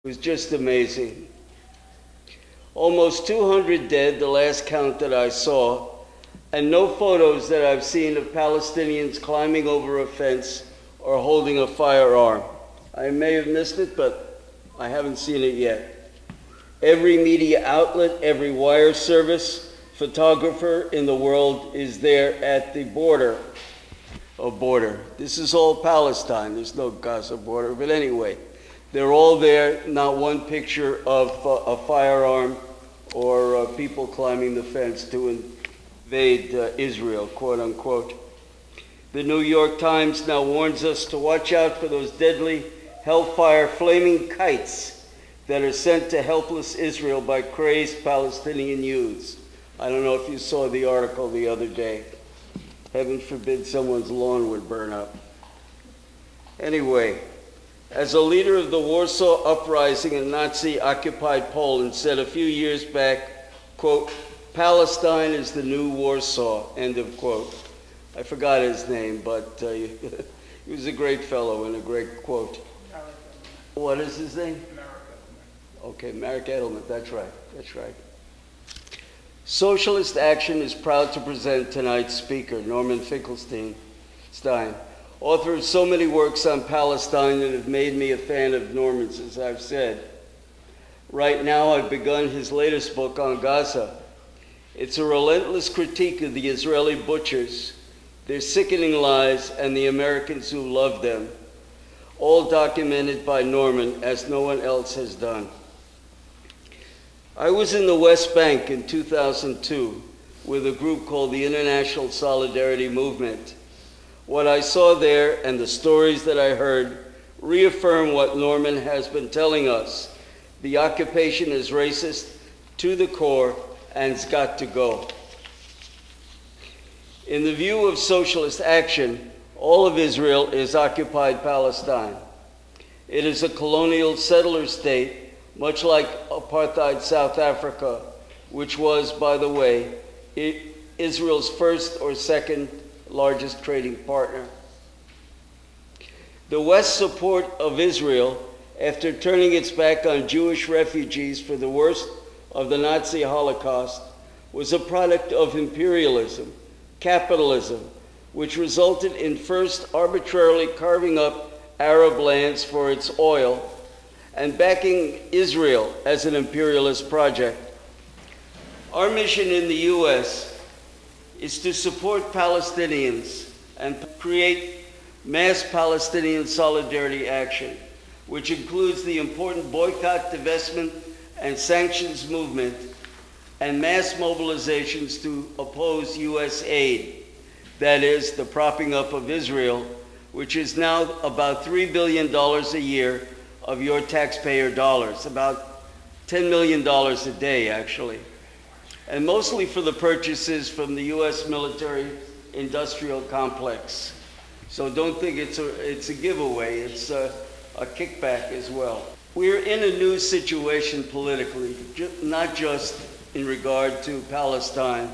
It was just amazing. Almost 200 dead, the last count that I saw, and no photos that I've seen of Palestinians climbing over a fence or holding a firearm. I may have missed it, but I haven't seen it yet. Every media outlet, every wire service, photographer in the world is there at the border. This is all Palestine. There's no Gaza border, but anyway, they're all there. Not one picture of a firearm or people climbing the fence to invade Israel, quote unquote. The New York Times now warns us to watch out for those deadly hellfire flaming kites that are sent to helpless Israel by crazed Palestinian youths. I don't know if you saw the article the other day. Heaven forbid someone's lawn would burn up. Anyway, as a leader of the Warsaw Uprising in Nazi-occupied Poland said a few years back, quote, Palestine is the new Warsaw, end of quote. I forgot his name, but he was a great fellow and a great quote. What is his name? Okay, Mark Edelman, that's right, that's right. Socialist Action is proud to present tonight's speaker, Norman Finkelstein, author of so many works on Palestine that have made me a fan of Norman's, as I've said. Right now, I've begun his latest book on Gaza. It's a relentless critique of the Israeli butchers, their sickening lies, and the Americans who love them, all documented by Norman, as no one else has done. I was in the West Bank in 2002 with a group called the International Solidarity Movement. What I saw there and the stories that I heard reaffirm what Norman has been telling us. The occupation is racist to the core and it's got to go. In the view of Socialist Action, all of Israel is occupied Palestine. It is a colonial settler state, much like apartheid South Africa, which was, by the way, Israel's first or second largest trading partner. The West's support of Israel, after turning its back on Jewish refugees for the worst of the Nazi Holocaust, was a product of imperialism, capitalism, which resulted in first arbitrarily carving up Arab lands for its oil and backing Israel as an imperialist project. Our mission in the U.S. is to support Palestinians and create mass Palestinian solidarity action, which includes the important boycott, divestment, and sanctions movement and mass mobilizations to oppose U.S. aid, that is, the propping up of Israel, which is now about $3 billion a year of your taxpayer dollars, about $10 million a day, actually, and mostly for the purchases from the U.S. military-industrial complex. So don't think it's a giveaway, it's a kickback as well. We're in a new situation politically, not just in regard to Palestine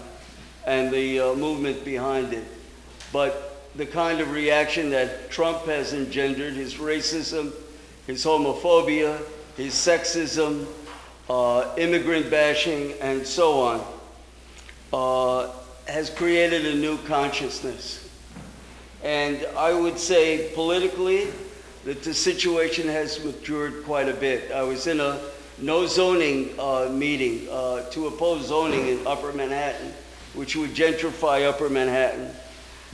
and the movement behind it, but the kind of reaction that Trump has engendered, his racism, his homophobia, his sexism, immigrant bashing, and so on, has created a new consciousness. And I would say politically that the situation has matured quite a bit. I was in a no zoning meeting to oppose zoning in Upper Manhattan, which would gentrify Upper Manhattan.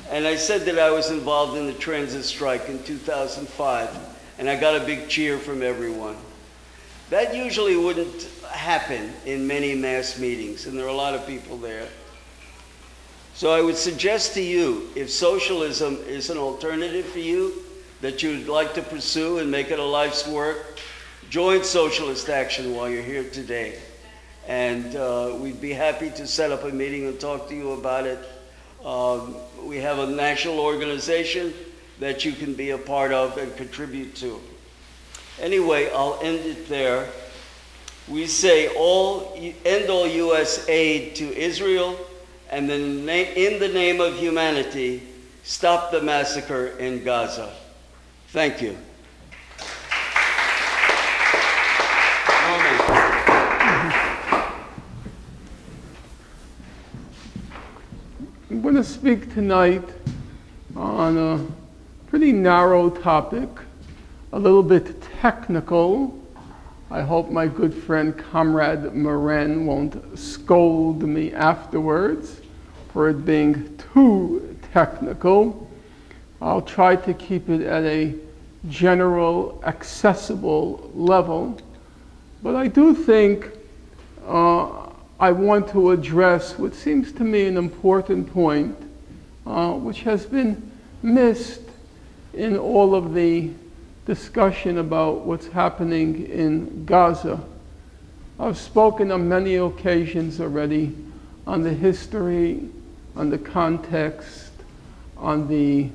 And I said that I was involved in the transit strike in 2005. And I got a big cheer from everyone. That usually wouldn't happen in many mass meetings, and there are a lot of people there. So I would suggest to you, if socialism is an alternative for you that you'd like to pursue and make it a life's work, join Socialist Action while you're here today. And we'd be happy to set up a meeting and talk to you about it. We have a national organization that you can be a part of and contribute to. Anyway, I'll end it there. We say end all U.S. aid to Israel, and then in the name of humanity, stop the massacre in Gaza. Thank you. to speak tonight on a pretty narrow topic, a little bit technical. I hope my good friend Comrade Moran won't scold me afterwards for it being too technical. I'll try to keep it at a general, accessible level. But I do think I want to address what seems to me an important point, which has been missed in all of the discussion about what's happening in Gaza. I've spoken on many occasions already on the history, on the context, on the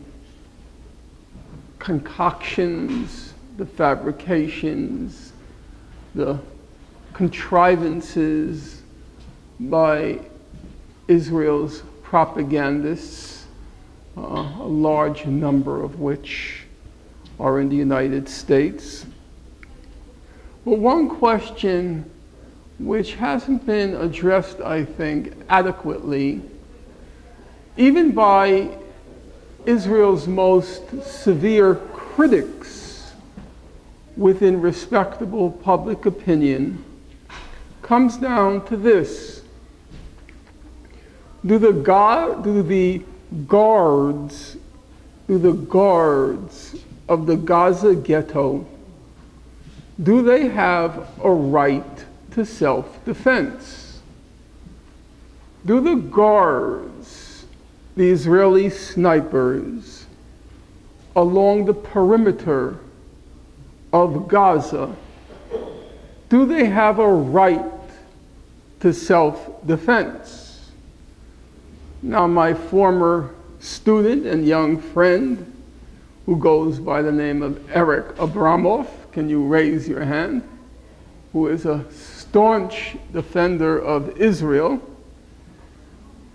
concoctions, the fabrications, the contrivances by Israel's propagandists, a large number of which are in the United States. But one question which hasn't been addressed, I think, adequately, even by Israel's most severe critics within respectable public opinion, comes down to this. Do the guards of the Gaza ghetto, do they have a right to self-defense? Do the guards, the Israeli snipers, along the perimeter of Gaza, do they have a right to self-defense? Now, my former student and young friend, who goes by the name of Eric Abramov, can you raise your hand, who is a staunch defender of Israel,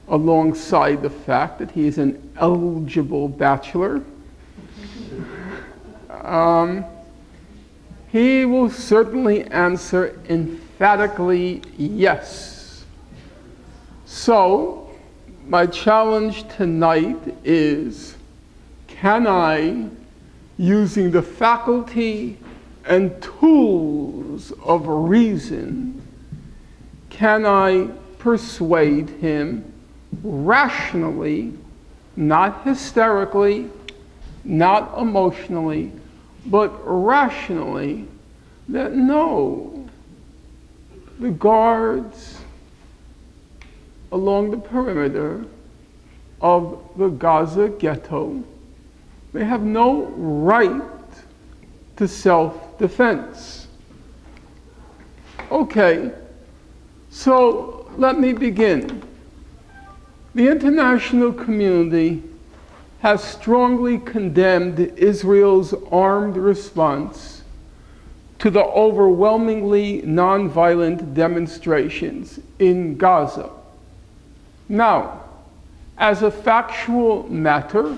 alongside the fact that he is an eligible bachelor, he will certainly answer emphatically yes. So, my challenge tonight is, can I, using the faculty and tools of reason, can I persuade him rationally, not hysterically, not emotionally, but rationally, that no, the guards along the perimeter of the Gaza ghetto, they have no right to self-defense. Okay, so let me begin. The international community has strongly condemned Israel's armed response to the overwhelmingly nonviolent demonstrations in Gaza. Now, as a factual matter,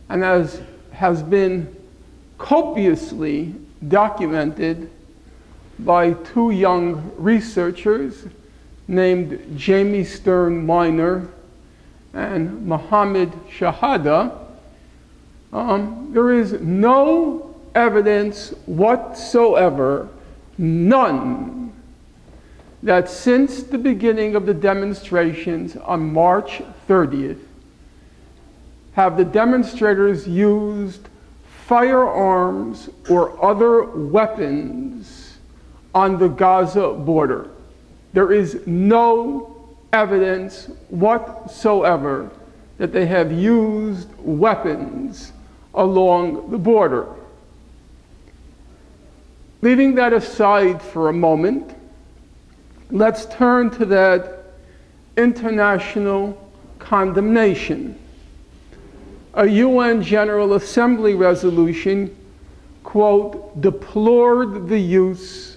and as has been copiously documented by two young researchers named Jamie Stern Miner and Mohammed Shahada, there is no evidence whatsoever, none, that since the beginning of the demonstrations on March 30th, have the demonstrators used firearms or other weapons on the Gaza border. There is no evidence whatsoever that they have used weapons along the border. Leaving that aside for a moment, let's turn to that international condemnation. A UN General Assembly resolution, quote, deplored the use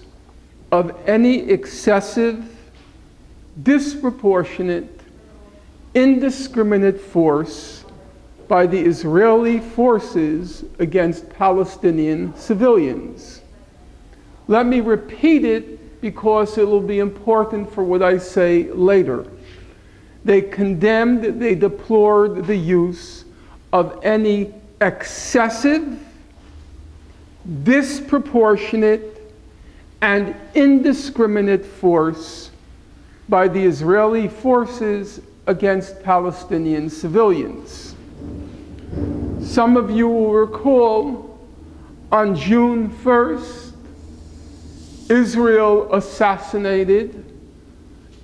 of any excessive, disproportionate, indiscriminate force by the Israeli forces against Palestinian civilians. Let me repeat it because it will be important for what I say later. They condemned, they deplored the use of any excessive, disproportionate, and indiscriminate force by the Israeli forces against Palestinian civilians. Some of you will recall on June 1st, Israel assassinated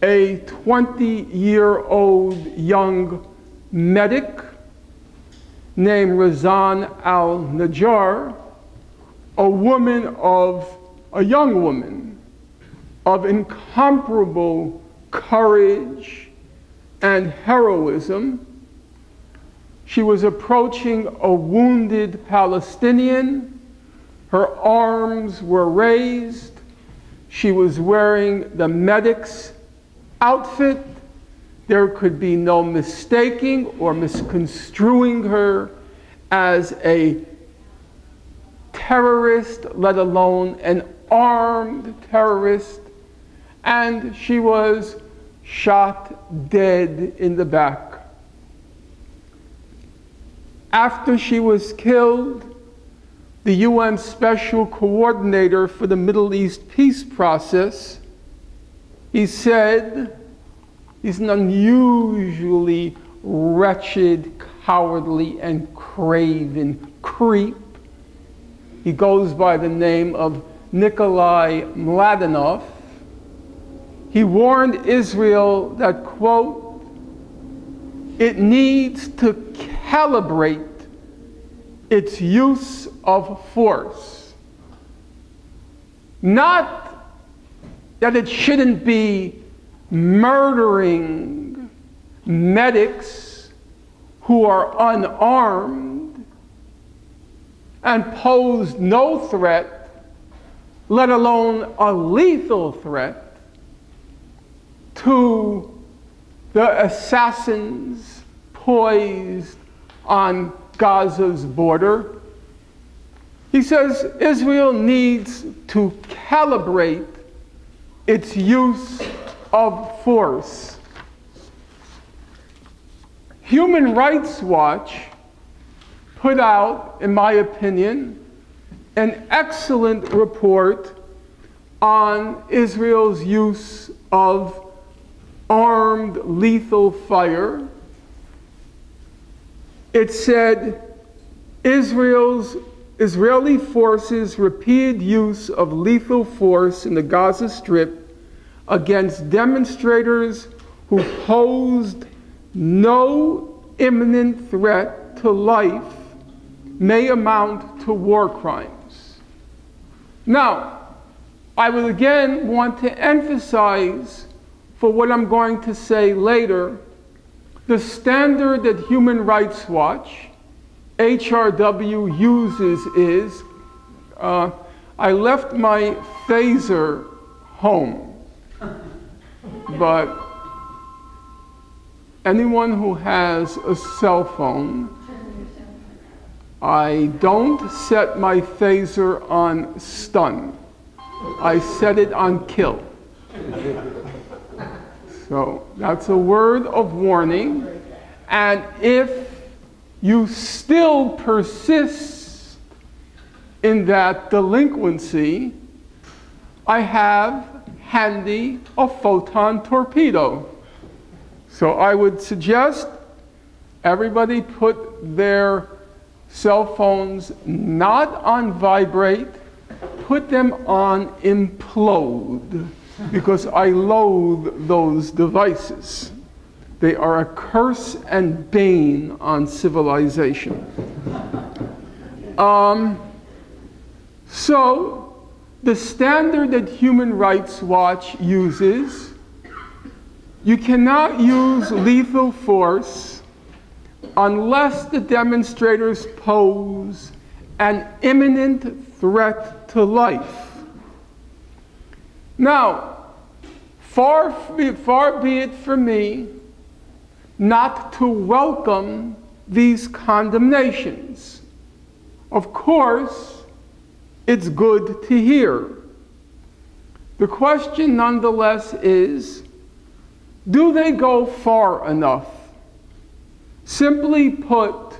a 20-year-old young medic named Razan al-Najjar, a young woman of incomparable courage and heroism. She was approaching a wounded Palestinian. Her arms were raised. She was wearing the medic's outfit. There could be no mistaking or misconstruing her as a terrorist, let alone an armed terrorist. And she was shot dead in the back. After she was killed, the UN Special Coordinator for the Middle East peace process, he said, he's an unusually wretched, cowardly, and craven creep. He goes by the name of Nikolai Mladenov. He warned Israel that, quote, it needs to calibrate its use of force. Not that it shouldn't be murdering medics who are unarmed and pose no threat, let alone a lethal threat, to the assassins poised on Gaza's border. He says Israel needs to calibrate its use of force. Human Rights Watch put out, in my opinion, an excellent report on Israel's use of armed lethal fire. It said Israeli forces' repeated use of lethal force in the Gaza Strip against demonstrators who posed no imminent threat to life may amount to war crimes. Now, I will again want to emphasize, for what I'm going to say later, the standard that Human Rights Watch, HRW, uses is, I left my phaser home, but anyone who has a cell phone, I don't set my phaser on stun. I set it on kill. So that's a word of warning. And if you still persist in that delinquency, I have handy a photon torpedo. So I would suggest everybody put their cell phones not on vibrate, put them on implode, because I loathe those devices. They are a curse and bane on civilization. So the standard that Human Rights Watch uses, you cannot use lethal force unless the demonstrators pose an imminent threat to life. Now, far be it from me not to welcome these condemnations. Of course, it's good to hear. The question nonetheless is, Do they go far enough? Simply put,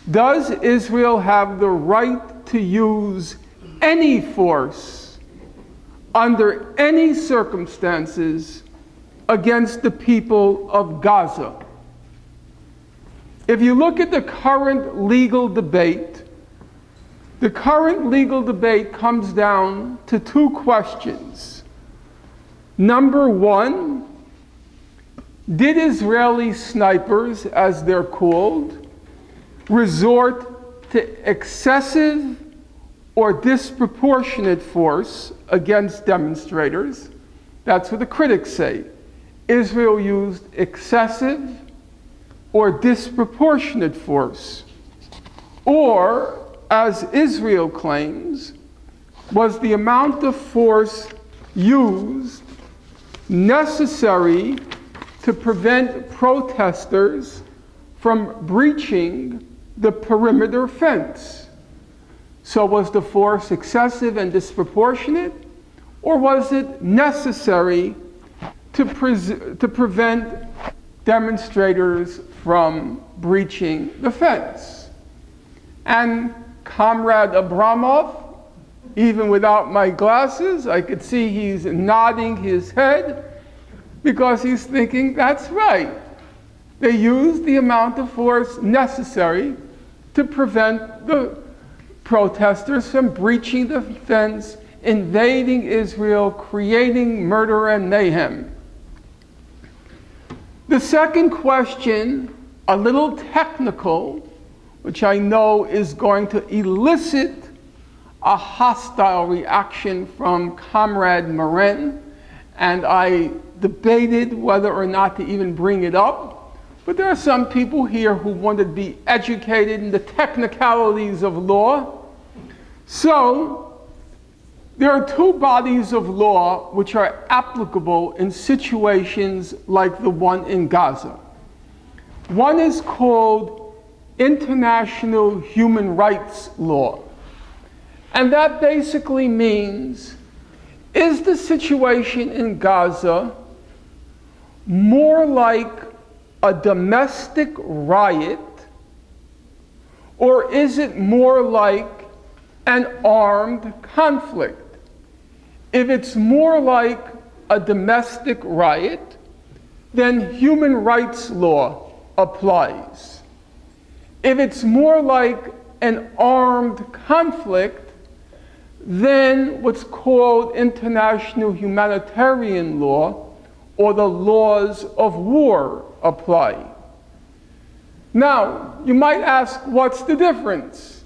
does Israel have the right to use any force under any circumstances against the people of Gaza? If you look at the current legal debate, the current legal debate comes down to two questions. Number one, did Israeli snipers, as they're called, resort to excessive or disproportionate force against demonstrators? That's what the critics say. Israel used excessive or disproportionate force. Or, as Israel claims, was the amount of force used necessary to prevent protesters from breaching the perimeter fence? So was the force excessive and disproportionate, or was it necessary to prevent demonstrators from breaching the fence? And Comrade Abramov, even without my glasses, I could see he's nodding his head because he's thinking, that's right. They used the amount of force necessary to prevent the protesters from breaching the fence, invading Israel, creating murder and mayhem. The second question, a little technical, which I know is going to elicit a hostile reaction from Comrade Moren, and I debated whether or not to even bring it up, but there are some people here who want to be educated in the technicalities of law. So, there are two bodies of law which are applicable in situations like the one in Gaza. One is called international human rights law. And that basically means, is the situation in Gaza more like a domestic riot, or is it more like an armed conflict? If it's more like a domestic riot, then human rights law applies. If it's more like an armed conflict, then what's called international humanitarian law, or the laws of war, apply. Now, you might ask, what's the difference?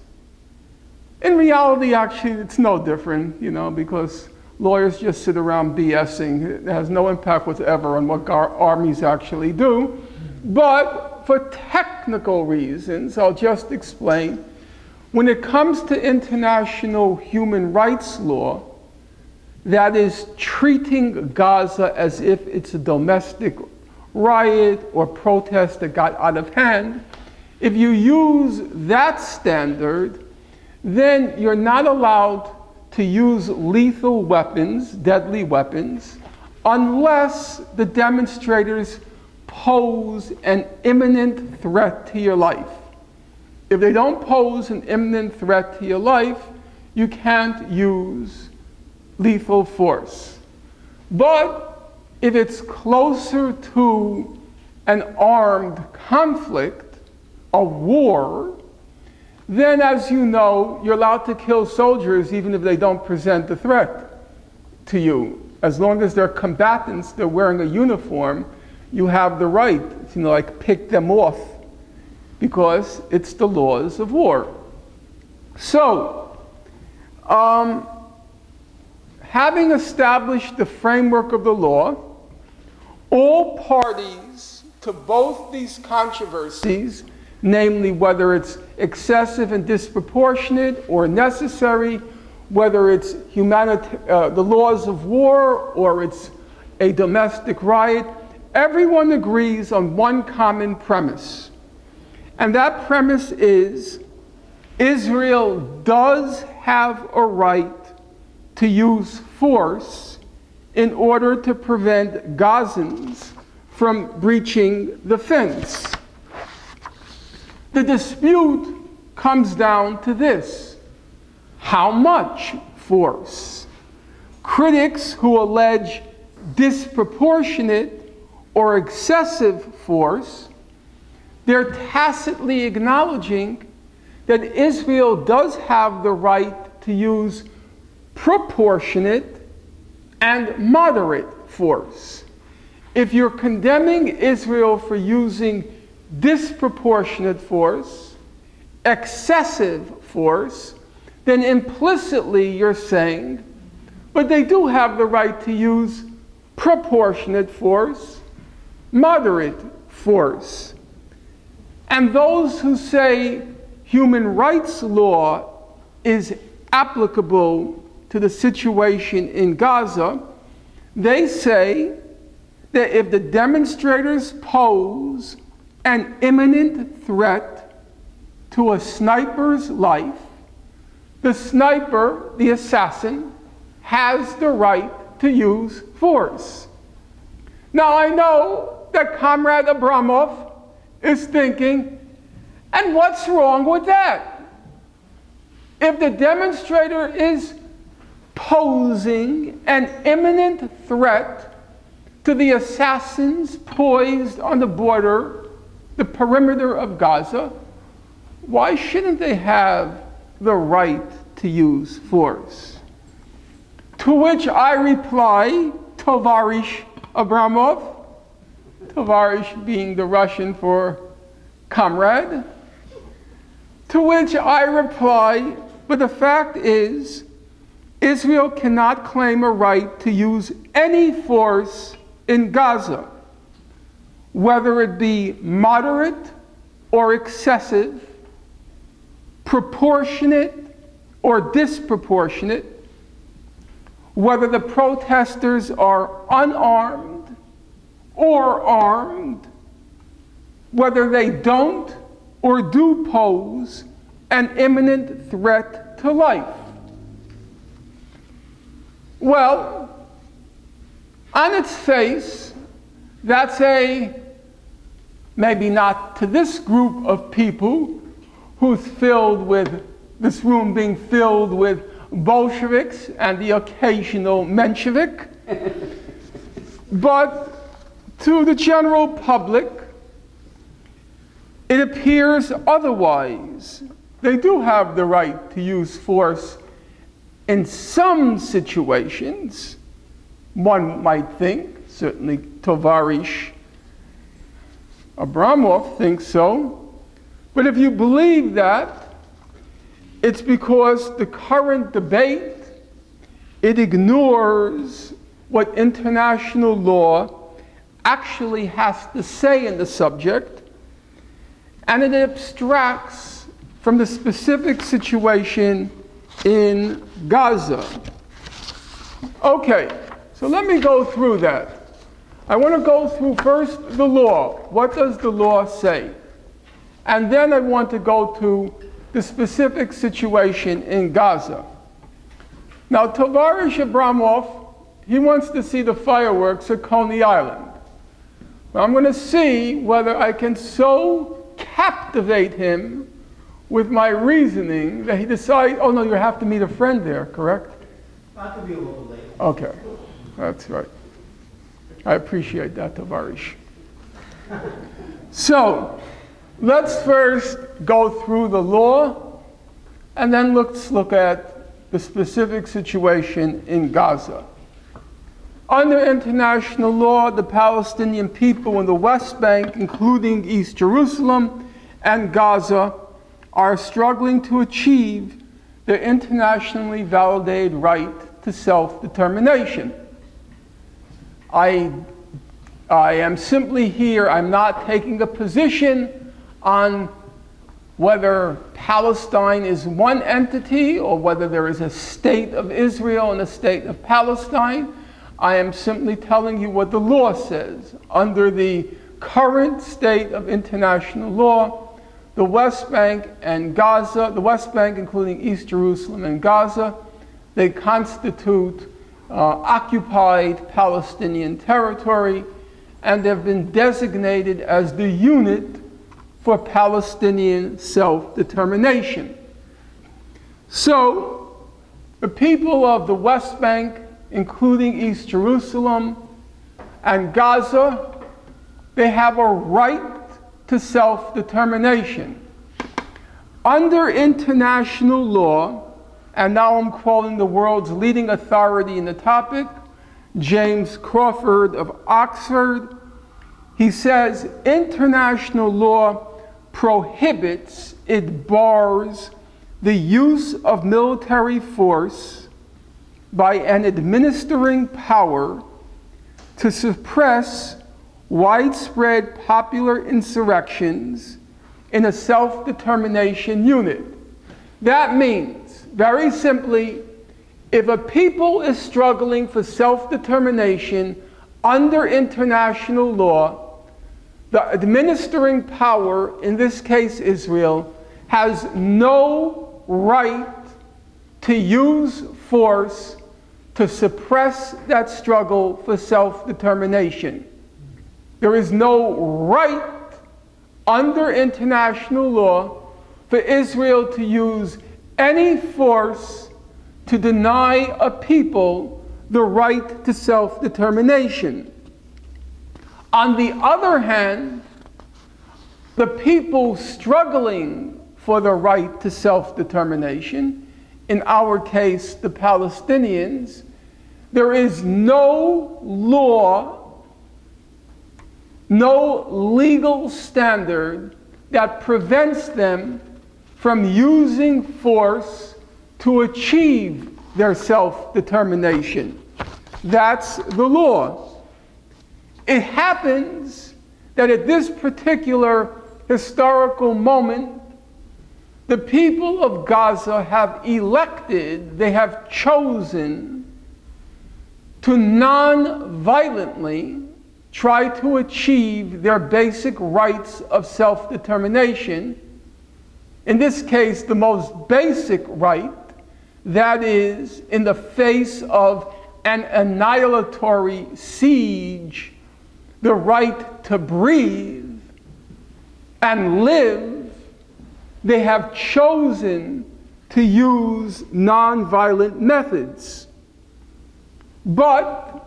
In reality, actually, it's no different, because lawyers just sit around BSing. It has no impact whatever on what armies actually do. But for technical reasons, I'll just explain. When it comes to international human rights law, that is treating Gaza as if it's a domestic riot or protest that got out of hand, if you use that standard, then you're not allowed to use lethal weapons, deadly weapons, unless the demonstrators pose an imminent threat to your life. If they don't pose an imminent threat to your life, you can't use lethal force. But if it's closer to an armed conflict, a war, then, as you know, you're allowed to kill soldiers even if they don't present a threat to you. As long as they're combatants, they're wearing a uniform, you have the right to, like, pick them off, because it's the laws of war. So, having established the framework of the law, all parties to both these controversies, namely whether it's excessive and disproportionate or necessary, whether it's the laws of war or it's a domestic riot, everyone agrees on one common premise. And that premise is Israel does have a right to use force in order to prevent Gazans from breaching the fence. The dispute comes down to this: how much force? Critics who allege disproportionate or excessive force, they're tacitly acknowledging that Israel does have the right to use proportionate and moderate force. If you're condemning Israel for using disproportionate force, excessive force, then implicitly you're saying, but they do have the right to use proportionate force, moderate force. And those who say human rights law is applicable to the situation in Gaza, they say that if the demonstrators pose an imminent threat to a sniper's life, the sniper, the assassin, has the right to use force. Now I know that Comrade Abramov is thinking, and what's wrong with that? If the demonstrator is posing an imminent threat to the assassins poised on the border, the perimeter of Gaza, why shouldn't they have the right to use force? To which I reply, Tovarish Abramov, Tovarish being the Russian for comrade, to which I reply, but the fact is, Israel cannot claim a right to use any force in Gaza, whether it be moderate or excessive, proportionate or disproportionate, whether the protesters are unarmed or armed, whether they don't or do pose an imminent threat to life. Well, on its face, that's maybe not to this group of people who's filled with, this room being filled with Bolsheviks and the occasional Menshevik, but to the general public, it appears otherwise. They do have the right to use force in some situations. One might think, certainly Tovarish Abramov thinks so, but if you believe that, it's because the current debate, it ignores what international law actually has to say in the subject, and it abstracts from the specific situation in Gaza. Okay, so let me go through that. I want to go through first the law. What does the law say? And then I want to go to the specific situation in Gaza. Now, Tovarish Abramov, he wants to see the fireworks at Coney Island. Well, I'm going to see whether I can so captivate him with my reasoning that he decides, oh no, you have to meet a friend there, correct? I could be a little late. Okay, that's right. I appreciate that, Tovarish. So, let's first go through the law, and then let's look at the specific situation in Gaza. Under international law, the Palestinian people in the West Bank, including East Jerusalem and Gaza, are struggling to achieve their internationally validated right to self-determination. I am simply here, I'm not taking a position on whether Palestine is one entity or whether there is a state of Israel and a state of Palestine. I am simply telling you what the law says. Under the current state of international law, the West Bank and Gaza, the West Bank including East Jerusalem and Gaza, they constitute occupied Palestinian territory, and have been designated as the unit for Palestinian self-determination. So, the people of the West Bank, including East Jerusalem and Gaza, they have a right to self-determination. Under international law, and now I'm quoting the world's leading authority in the topic, James Crawford of Oxford, he says, international law prohibits, it bars the use of military force by an administering power to suppress widespread popular insurrections in a self-determination unit. That means, very simply, if a people is struggling for self-determination under international law, the administering power, in this case Israel, has no right to use force to suppress that struggle for self-determination. There is no right under international law for Israel to use any force to deny a people the right to self-determination. On the other hand, the people struggling for the right to self-determination, in our case the Palestinians, there is no law, no legal standard that prevents them from using force to achieve their self-determination. That's the law. It happens that at this particular historical moment, the people of Gaza have elected, they have chosen to non-violently try to achieve their basic rights of self-determination. In this case, the most basic right, that is, in the face of an annihilatory siege, the right to breathe and live, they have chosen to use non-violent methods. But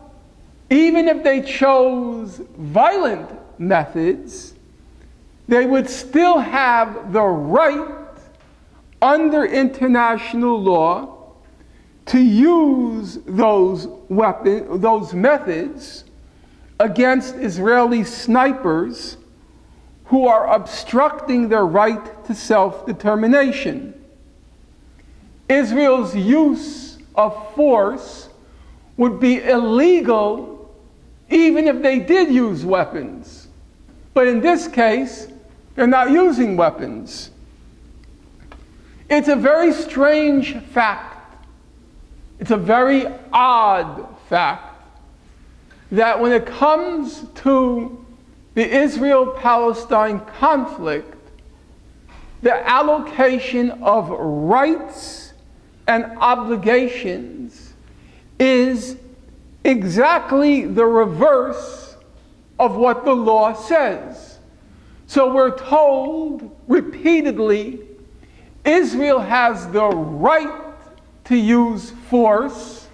even if they chose violent methods, they would still have the right under international law to use those methods against Israeli snipers who are obstructing their right to self-determination. Israel's use of force would be illegal even if they did use weapons. But in this case, they're not using weapons. It's a very strange fact. It's a very odd fact that when it comes to the Israel-Palestine conflict, the allocation of rights and obligations is exactly the reverse of what the law says. So we're told repeatedly, Israel has the right to use force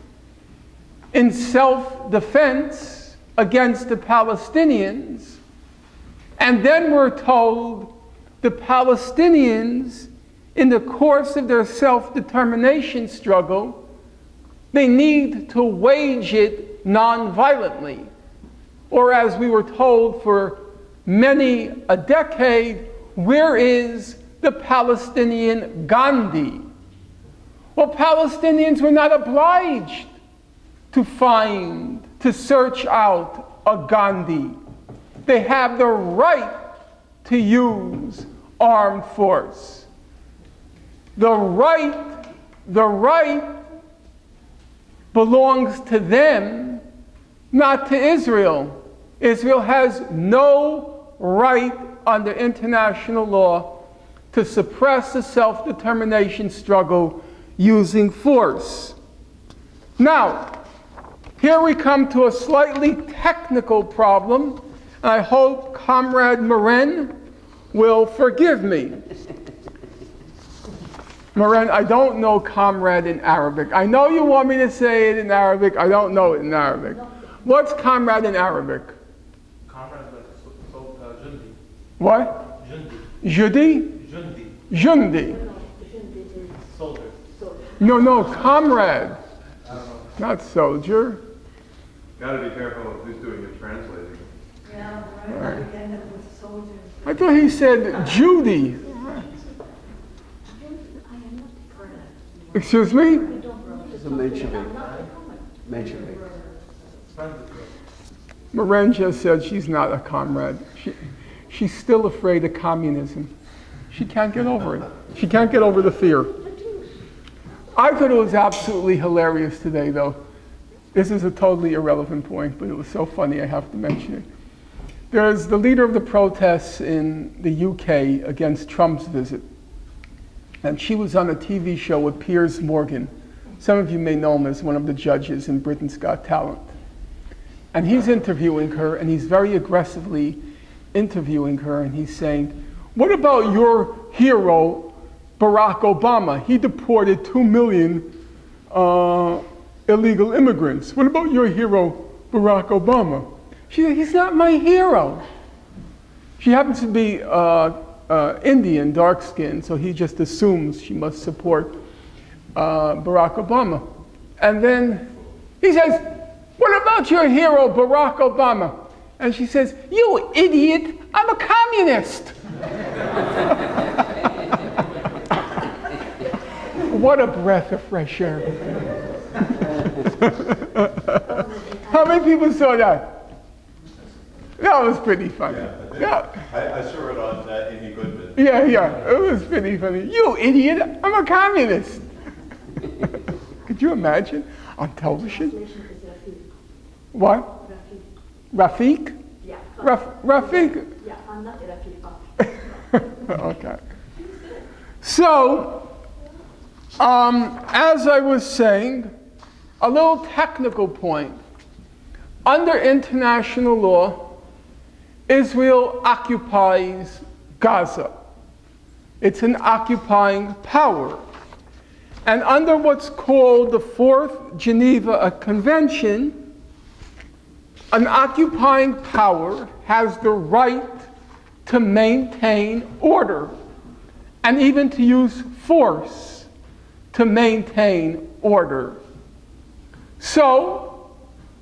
in self-defense against the Palestinians, and then we're told the Palestinians, in the course of their self-determination struggle, they need to wage it non-violently. Or as we were told for many a decade, where is the Palestinian Gandhi? Well, Palestinians were not obliged to search out a Gandhi. They have the right to use armed force. The right belongs to them, not to Israel. Israel has no right under international law to suppress the self-determination struggle using force. Now, Here we come to a slightly technical problem. I hope Comrade Moren will forgive me. Moren, I don't know comrade in Arabic. I know you want me to say it in Arabic. I don't know it in Arabic. What's comrade in Arabic? Comrade like Jundi. What? Jundi. Jundi? Jundi. Jundi. Soldier. No, comrade. I don't know. Not soldier. Got to be careful of who's doing the translating. Yeah, right. Again, it was soldiers. I thought he said Judy. Excuse me? It's a Menshevik. Moren just said she's not a comrade. She's still afraid of communism. She can't get over it. She can't get over the fear. I thought it was absolutely hilarious today, though. This is a totally irrelevant point, but it was so funny I have to mention it. There's the leader of the protests in the UK against Trump's visit. And she was on a TV show with Piers Morgan. Some of you may know him as one of the judges in Britain's Got Talent. And he's interviewing her, and he's very aggressively interviewing her, and he's saying, what about your hero, Barack Obama? He deported 2 million illegal immigrants. What about your hero, Barack Obama? She said, he's not my hero. She happens to be Indian, dark-skinned, so he just assumes she must support Barack Obama. And then he says, what about your hero, Barack Obama? And she says, you idiot, I'm a communist. What a breath of fresh air. How many people saw that? That was pretty funny. Yeah. I saw it on Goodman. Yeah, it was pretty funny. You idiot, I'm a communist. Could you imagine on television? What? Rafiq? Yeah. Rafiq? Yeah, I'm not Rafiq. Okay. So, as I was saying, a little technical point. Under international law, Israel occupies Gaza. It's an occupying power. And under what's called the Fourth Geneva Convention, an occupying power has the right to maintain order and even to use force to maintain order. So,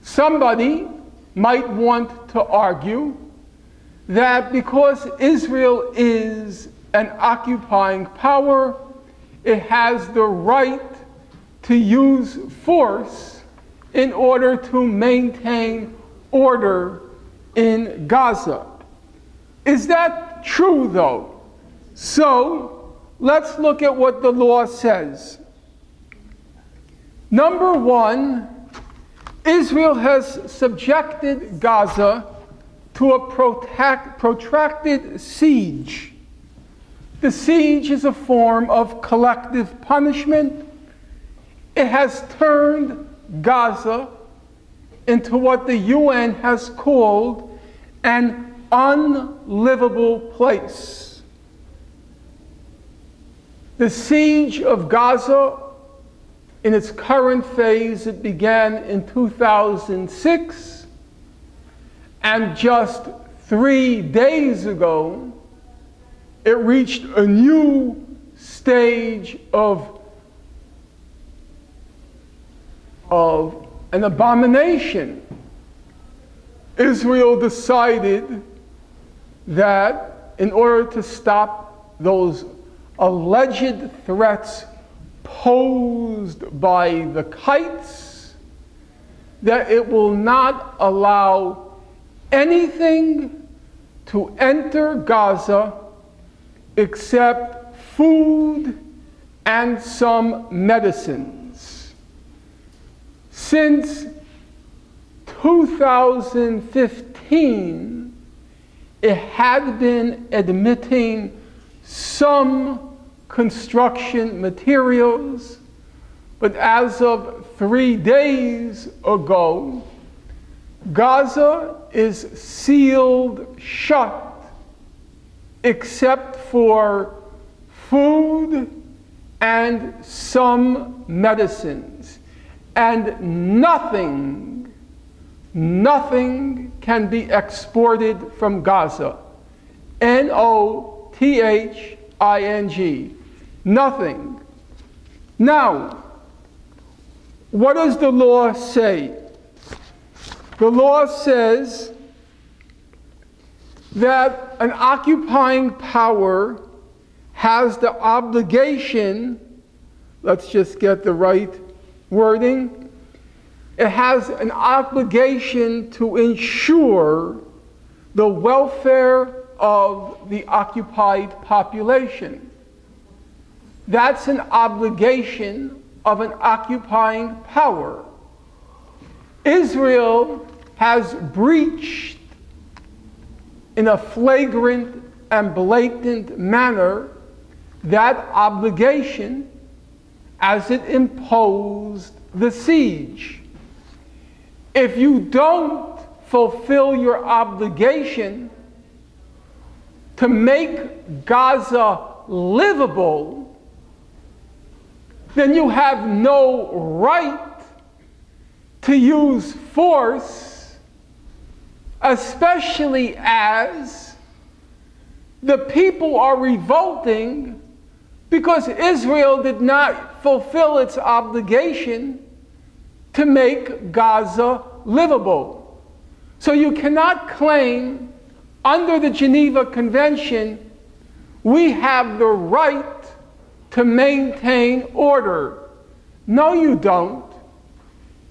somebody might want to argue that because Israel is an occupying power, it has the right to use force in order to maintain order in Gaza. Is that true, though? So, let's look at what the law says. Number one, Israel has subjected Gaza to a protracted siege. The siege is a form of collective punishment. It has turned Gaza into what the UN has called an unlivable place. The siege of Gaza, in its current phase, it began in 2006, and just 3 days ago, it reached a new stage of an abomination. Israel decided that in order to stop those alleged threats posed by the kites, that it will not allow anything to enter Gaza except food and some medicines. Since 2015, it had been admitting some construction materials, But as of 3 days ago, Gaza is sealed shut except for food and some medicines. And nothing can be exported from Gaza. Nothing. Nothing. Now, what does the law say? The law says that an occupying power has the obligation, let's just get the right wording, it has an obligation to ensure the welfare of the occupied population. That's an obligation of an occupying power. Israel has breached in a flagrant and blatant manner that obligation as it imposed the siege. If you don't fulfill your obligation to make Gaza livable, then you have no right to use force, especially as the people are revolting because Israel did not fulfill its obligation to make Gaza livable. So you cannot claim under the Geneva Convention we have the right to maintain order. No, you don't.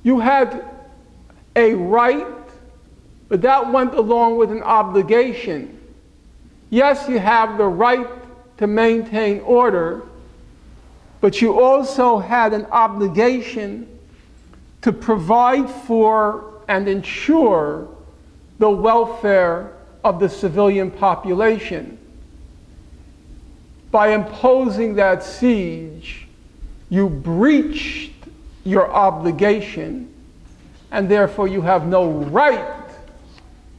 You had a right, but that went along with an obligation. Yes, you have the right to maintain order, but you also had an obligation to provide for and ensure the welfare of the civilian population. By imposing that siege, you breached your obligation, and therefore you have no right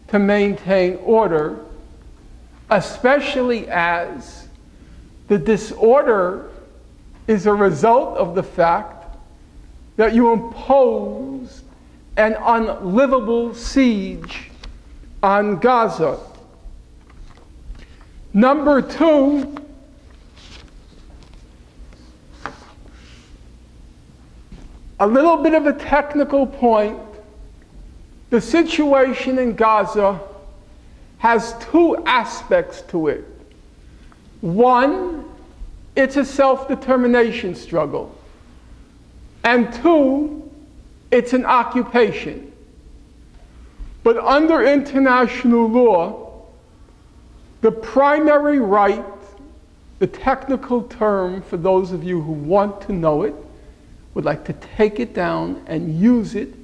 to maintain order, especially as the disorder is a result of the fact that you imposed an unlivable siege on Gaza. Number two, a little bit of a technical point. The situation in Gaza has two aspects to it. One, it's a self-determination struggle. And two, it's an occupation. But under international law, the primary right, the technical term for those of you who want to know it, would like to take it down and use it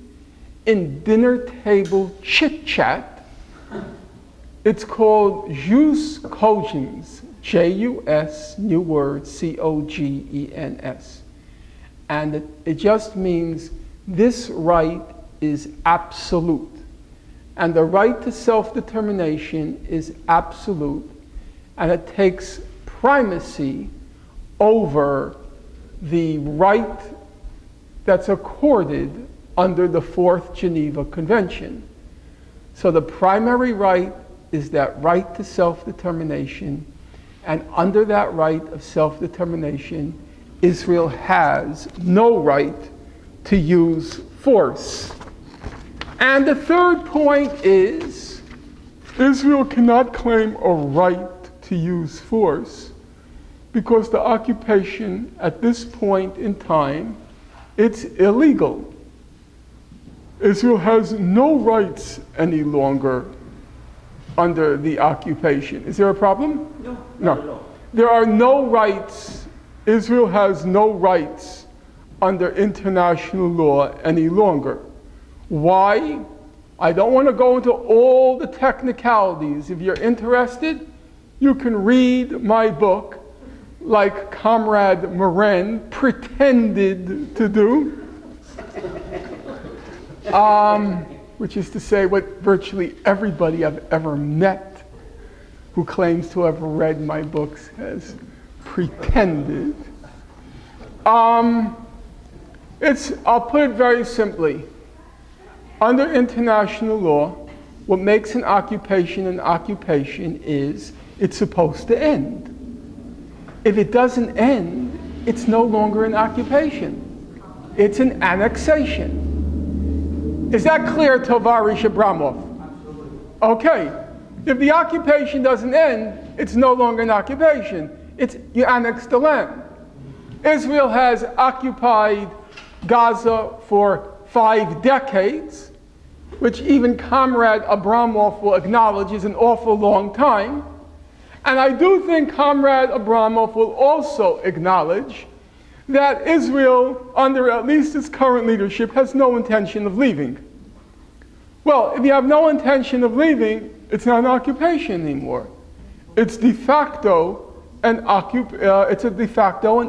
in dinner table chit-chat. It's called jus cogens, J-U-S, new word, C-O-G-E-N-S. And it just means this right is absolute. And the right to self-determination is absolute. And it takes primacy over the right that's accorded under the Fourth Geneva Convention. So the primary right is that right to self-determination, and under that right of self-determination, Israel has no right to use force. And the third point is, Israel cannot claim a right to use force because the occupation at this point in time, it's illegal. Israel has no rights any longer under the occupation. Is there a problem? No. No. There are no rights. Israel has no rights under international law any longer. Why? I don't want to go into all the technicalities. If you're interested, you can read my book, like Comrade Moran pretended to do, which is to say what virtually everybody I've ever met who claims to have read my books has pretended. I'll put it very simply. Under international law, what makes an occupation is it's supposed to end. If it doesn't end, it's no longer an occupation. It's an annexation. Is that clear, Tovarish Abramov? Absolutely. Okay. If the occupation doesn't end, it's no longer an occupation. You annex the land. Israel has occupied Gaza for 5 decades, which even Comrade Abramov will acknowledge is an awful long time. And I do think Comrade Abramov will also acknowledge that Israel, under at least its current leadership, has no intention of leaving. Well, if you have no intention of leaving, it's not an occupation anymore. It's de facto an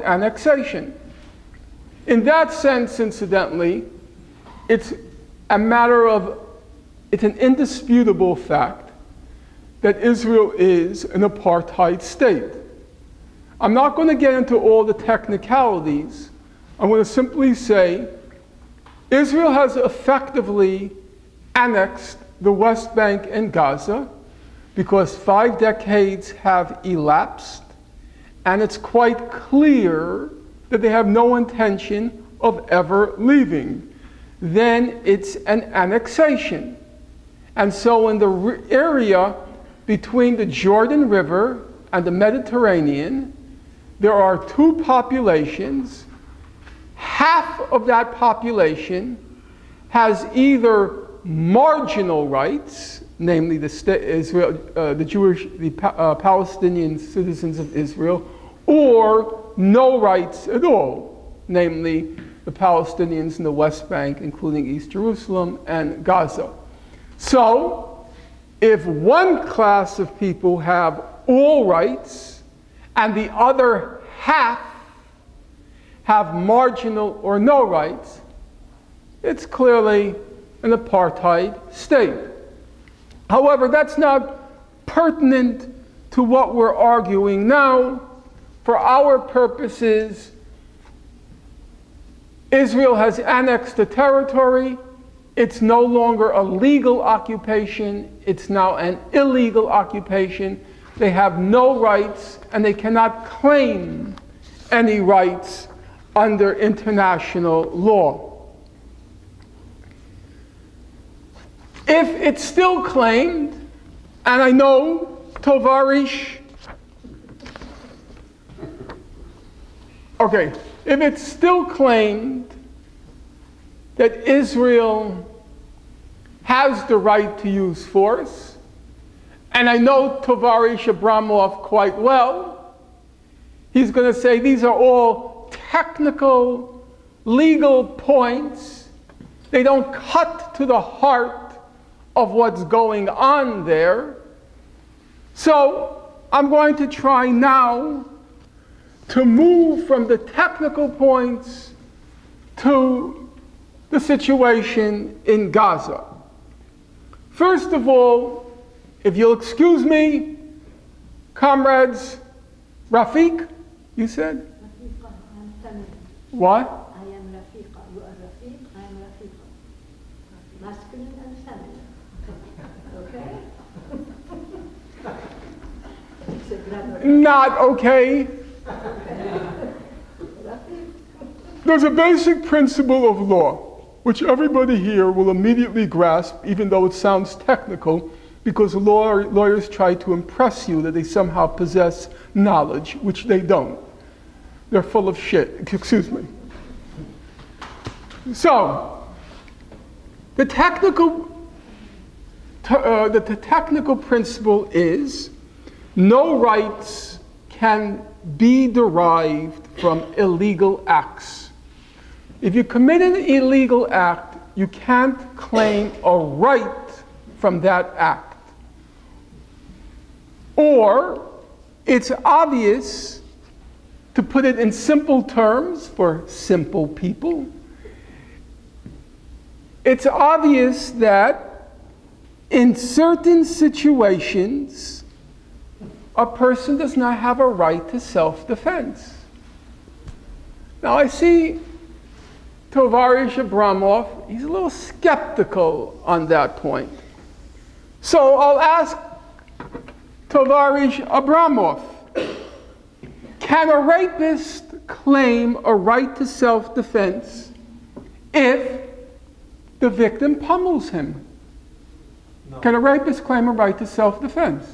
annexation. In that sense, incidentally, it's an indisputable fact that Israel is an apartheid state. I'm not going to get into all the technicalities. I'm going to simply say Israel has effectively annexed the West Bank and Gaza because 5 decades have elapsed, and it's quite clear that they have no intention of ever leaving. Then it's an annexation. And so in the area between the Jordan River and the Mediterranean, there are 2 populations. Half of that population has either marginal rights, namely the Palestinian citizens of Israel, or no rights at all, namely the Palestinians in the West Bank, including East Jerusalem and Gaza. So, if one class of people have all rights and the other half have marginal or no rights, it's clearly an apartheid state. However, that's not pertinent to what we're arguing now. For our purposes, Israel has annexed the territory. It's no longer a legal occupation. It's now an illegal occupation. They have no rights, and they cannot claim any rights under international law. If it's still claimed, and I know Tovarish, okay, if it's still claimed that Israel has the right to use force, and I know Tovarish Abramov quite well, he's going to say these are all technical, legal points. They don't cut to the heart of what's going on there. So I'm going to try now to move from the technical points to the situation in Gaza. First of all, if you'll excuse me, comrades, Rafiq, you said? Rafiqa, I am feminine. What? I am Rafiqa. You are Rafiq, I am Rafiqa. Masculine and feminine. Okay? It's a grammar. Not okay. Rafiq. There's a basic principle of law, which everybody here will immediately grasp, even though it sounds technical, because lawyers try to impress you that they somehow possess knowledge, which they don't. They're full of shit, excuse me. So, the technical principle is no rights can be derived from illegal acts. If you commit an illegal act, you can't claim a right from that act. Or it's obvious to put it in simple terms for simple people, it's obvious that in certain situations, a person does not have a right to self-defense. Now I see Tovarish Abramov, he's a little skeptical on that point. So I'll ask Tovarish Abramov, can a rapist claim a right to self-defense if the victim pummels him? No. Can a rapist claim a right to self-defense?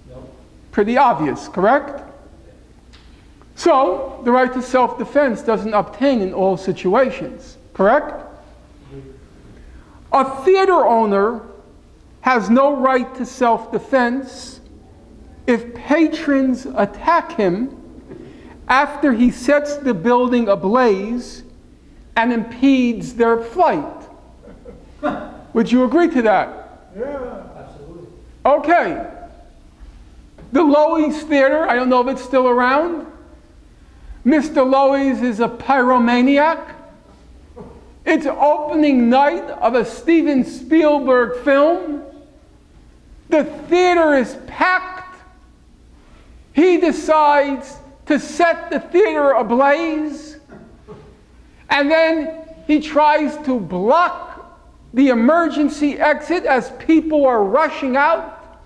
No. Pretty obvious, correct? So, the right to self-defense doesn't obtain in all situations, correct? A theater owner has no right to self-defense if patrons attack him after he sets the building ablaze and impedes their flight. Would you agree to that? Yeah. Absolutely. Okay. The Loews Theater, I don't know if it's still around. Mr. Loews is a pyromaniac. It's opening night of a Steven Spielberg film. The theater is packed. He decides to set the theater ablaze. And then he tries to block the emergency exit as people are rushing out.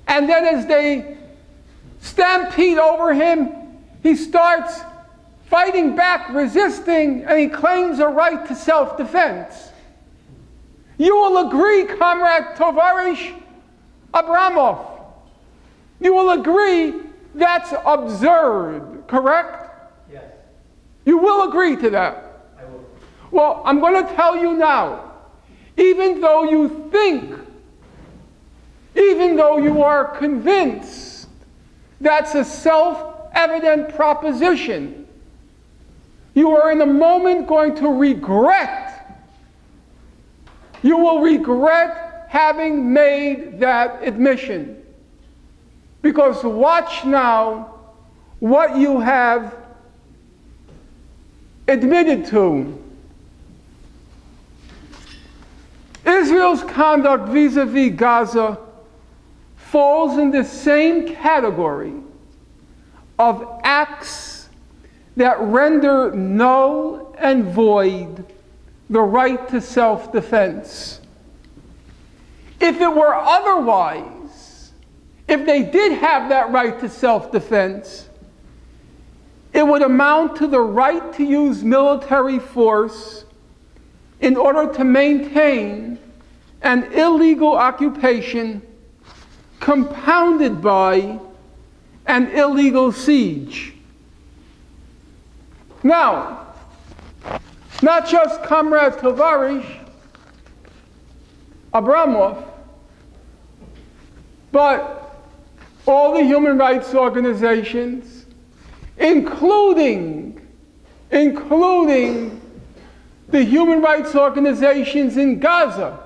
And then as they stampede over him, he starts fighting back, resisting, and he claims a right to self-defense. You will agree, Comrade Tovarish Abramov, you will agree that's absurd, correct? Yes. You will agree to that? I will. Well, I'm going to tell you now, even though you think, even though you are convinced that's a self-evident proposition, you are in a moment going to regret. You will regret having made that admission. Because watch now what you have admitted to. Israel's conduct vis-a-vis Gaza falls in the same category of acts that render null and void the right to self-defense. If it were otherwise, if they did have that right to self-defense, it would amount to the right to use military force in order to maintain an illegal occupation compounded by an illegal siege. Now, not just Comrade Tovarish Abramov, but all the human rights organizations, including the human rights organizations in Gaza,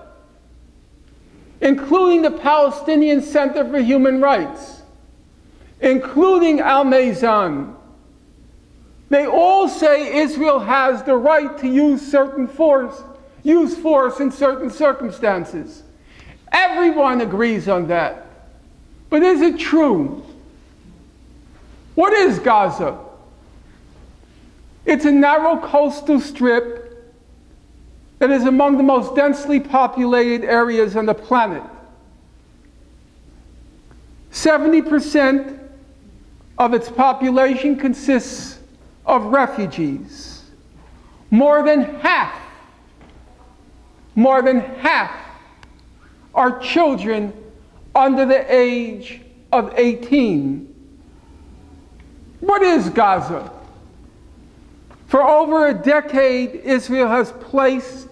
including the Palestinian Center for Human Rights, including Al-Maizan. They all say Israel has the right to use force in certain circumstances. Everyone agrees on that. But is it true? What is Gaza? It's a narrow coastal strip that is among the most densely populated areas on the planet. 70% of its population consists of refugees. More than half are children under the age of 18. What is Gaza? For over a decade, Israel has placed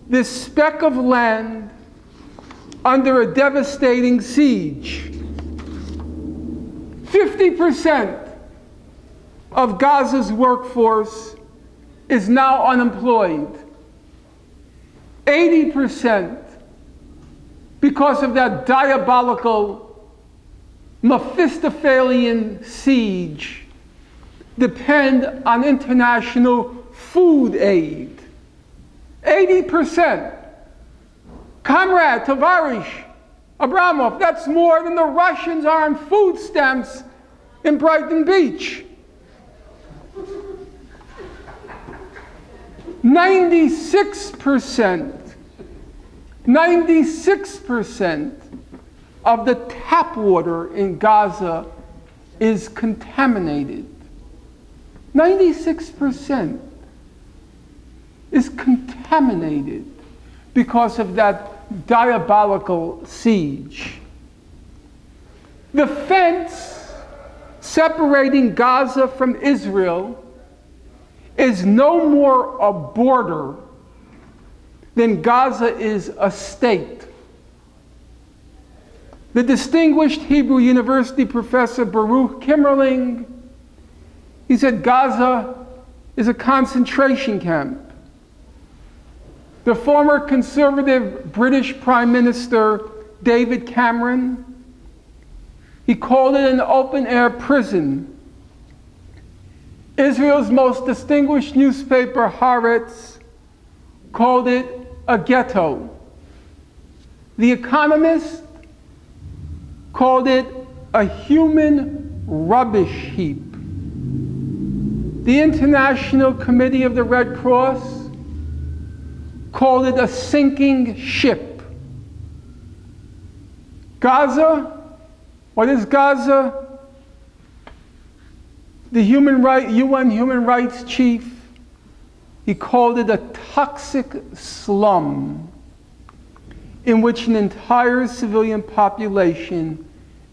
this speck of land under a devastating siege. 50% of Gaza's workforce is now unemployed. 80% because of that diabolical Mephistophelian siege depend on international food aid. 80%. Comrade, Tovarish, Abramov, that's more than the Russians are on food stamps in Brighton Beach. 96% of the tap water in Gaza is contaminated. 96% is contaminated because of that diabolical siege. The fence separating Gaza from Israel is no more a border than Gaza is a state. The distinguished Hebrew University professor Baruch Kimmerling, he said Gaza is a concentration camp. The former conservative British Prime Minister David Cameron, he called it an open-air prison. Israel's most distinguished newspaper, Haaretz, called it a ghetto. The Economist called it a human rubbish heap. The International Committee of the Red Cross called it a sinking ship. Gaza, what is Gaza? The UN Human Rights Chief, he called it a toxic slum in which an entire civilian population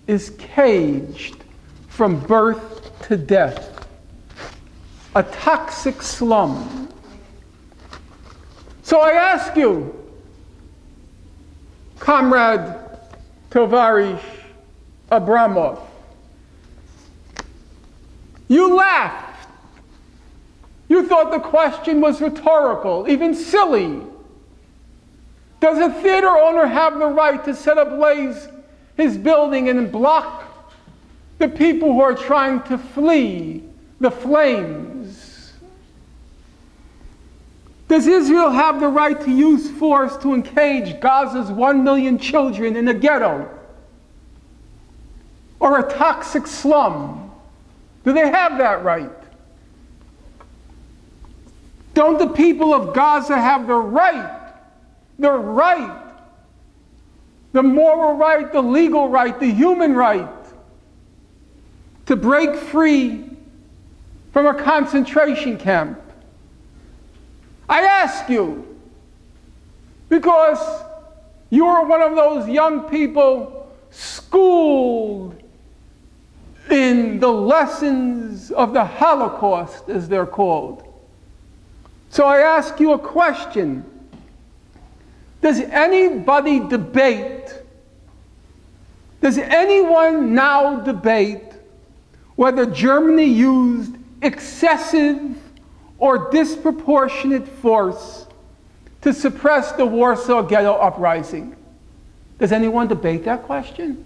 is caged from birth to death. A toxic slum. So I ask you, Comrade Tovarish Abramov, you laughed. You thought the question was rhetorical, even silly. Does a theater owner have the right to set ablaze his building and block the people who are trying to flee the flames? Does Israel have the right to use force to encage Gaza's 1 million children in a ghetto or a toxic slum? Do they have that right? Don't the people of Gaza have the right, the moral right, the legal right, the human right to break free from a concentration camp? I ask you, because you are one of those young people schooled in the lessons of the Holocaust, as they're called. So I ask you a question. Does anybody debate, does anyone now debate whether Germany used excessive or disproportionate force to suppress the Warsaw Ghetto uprising? Does anyone debate that question?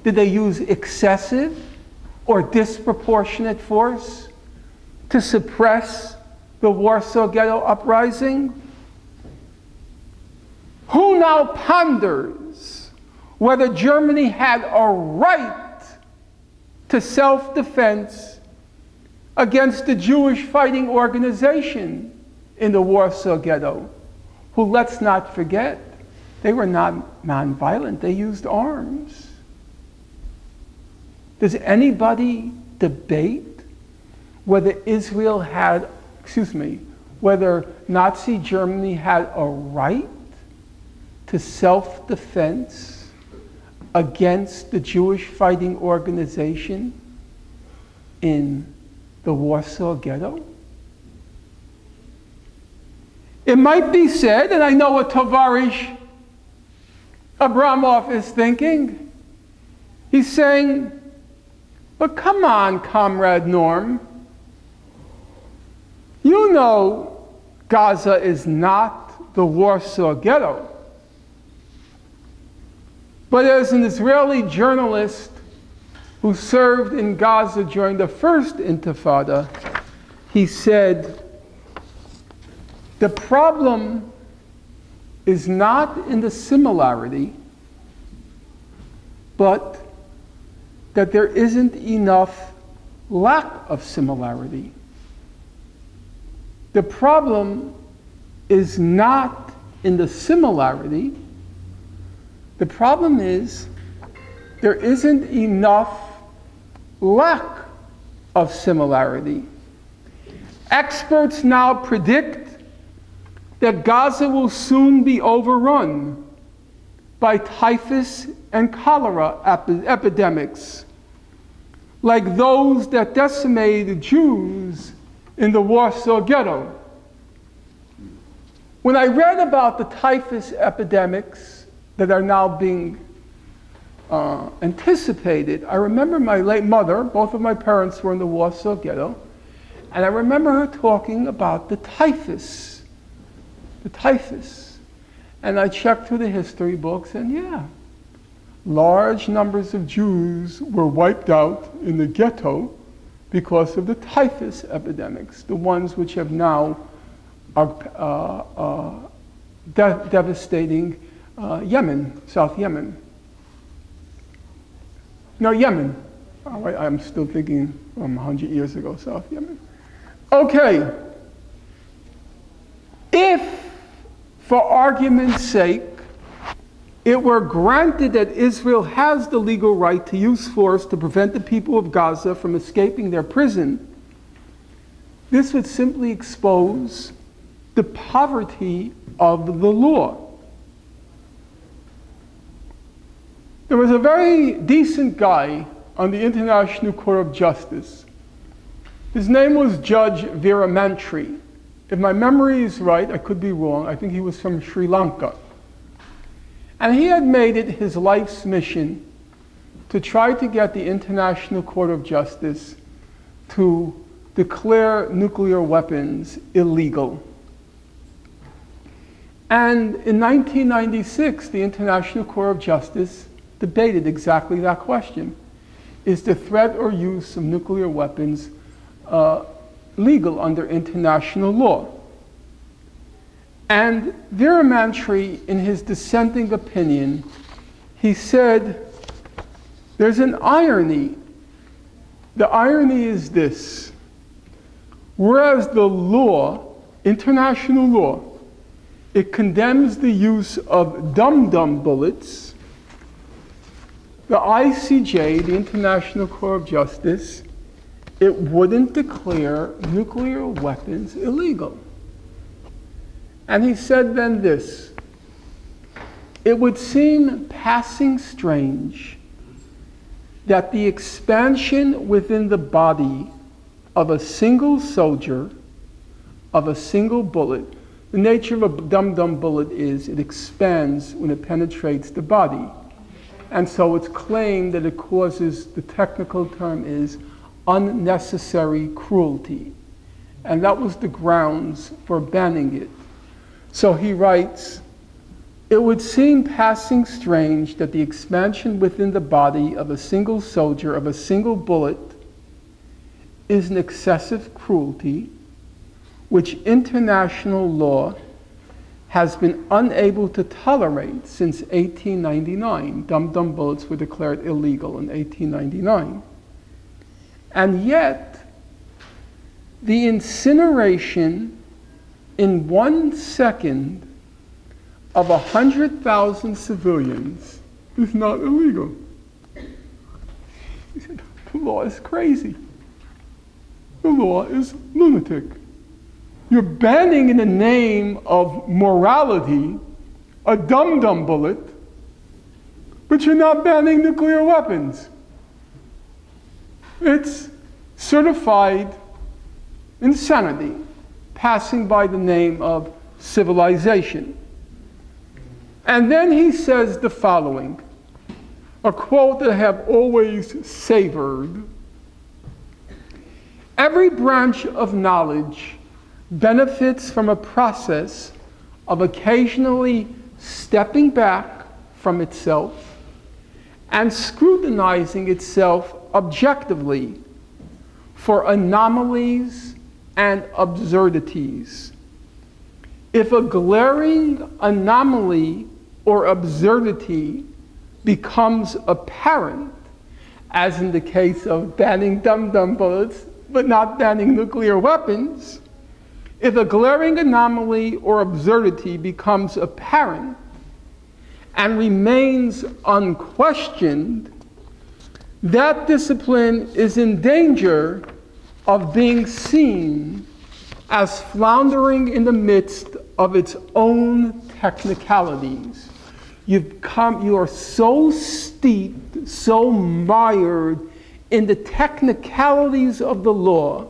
Did they use excessive or disproportionate force to suppress the Warsaw Ghetto uprising? Who now ponders whether Germany had a right to self-defense against the Jewish fighting organization in the Warsaw Ghetto, who, let's not forget, they were not nonviolent, they used arms. Does anybody debate whether whether Nazi Germany had a right to self-defense against the Jewish fighting organization in the Warsaw Ghetto? It might be said, and I know what Tovarish Abramov is thinking. He's saying, but come on, Comrade Norm. You know Gaza is not the Warsaw Ghetto. But as an Israeli journalist who served in Gaza during the first Intifada, he said, the problem is not in the similarity, but that there isn't enough lack of similarity. The problem is not in the similarity. The problem is there isn't enough lack of similarity. Experts now predict that Gaza will soon be overrun by typhus and cholera epidemics, like those that decimated Jews in the Warsaw Ghetto. When I read about the typhus epidemics that are now being anticipated, I remember my late mother, both of my parents were in the Warsaw Ghetto, and I remember her talking about the typhus. And I checked through the history books, and yeah, large numbers of Jews were wiped out in the ghetto because of the typhus epidemics, the ones which have now are devastating Yemen, South Yemen. No, Yemen. Oh, I'm still thinking from 100 years ago, South Yemen. Okay. If, for argument's sake, it were granted that Israel has the legal right to use force to prevent the people of Gaza from escaping their prison, this would simply expose the poverty of the law. There was a very decent guy on the International Court of Justice. His name was Judge Veeramantri. If my memory is right, I could be wrong, I think he was from Sri Lanka. And he had made it his life's mission to try to get the International Court of Justice to declare nuclear weapons illegal. And in 1996, the International Court of Justice debated exactly that question. Is the threat or use of nuclear weapons legal under international law? And Veeramantri, in his dissenting opinion, he said, there's an irony. The irony is this: whereas the law, international law, it condemns the use of dum-dum bullets, the ICJ, the International Court of Justice, it wouldn't declare nuclear weapons illegal. And he said then this: it would seem passing strange that the expansion within the body of a single soldier, of a single bullet, the nature of a dum-dum bullet is it expands when it penetrates the body. And so it's claimed that it causes, the technical term is, unnecessary cruelty. And that was the grounds for banning it. So he writes, it would seem passing strange that the expansion within the body of a single soldier of a single bullet is an excessive cruelty which international law has been unable to tolerate since 1899. Dum-dum bullets were declared illegal in 1899. And yet, the incineration in 1 second of 100,000 civilians is not illegal. He said, the law is crazy. The law is lunatic. You're banning in the name of morality a dum-dum bullet, but you're not banning nuclear weapons. It's certified insanity, passing by the name of civilization. And then he says the following, a quote that I have always savored: every branch of knowledge benefits from a process of occasionally stepping back from itself and scrutinizing itself objectively for anomalies and absurdities. If a glaring anomaly or absurdity becomes apparent, as in the case of banning dum-dum bullets, but not banning nuclear weapons, if a glaring anomaly or absurdity becomes apparent and remains unquestioned, that discipline is in danger of being seen as floundering in the midst of its own technicalities. You are so steeped, so mired in the technicalities of the law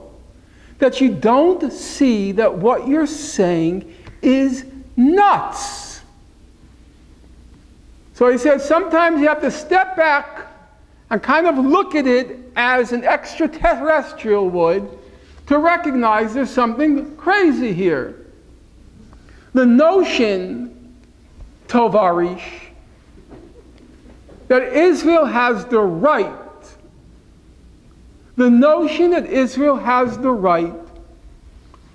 that you don't see that what you're saying is nuts. So he says sometimes you have to step back and kind of look at it as an extraterrestrial would to recognize there's something crazy here. The notion, Tovarish, that Israel has the right, the notion that Israel has the right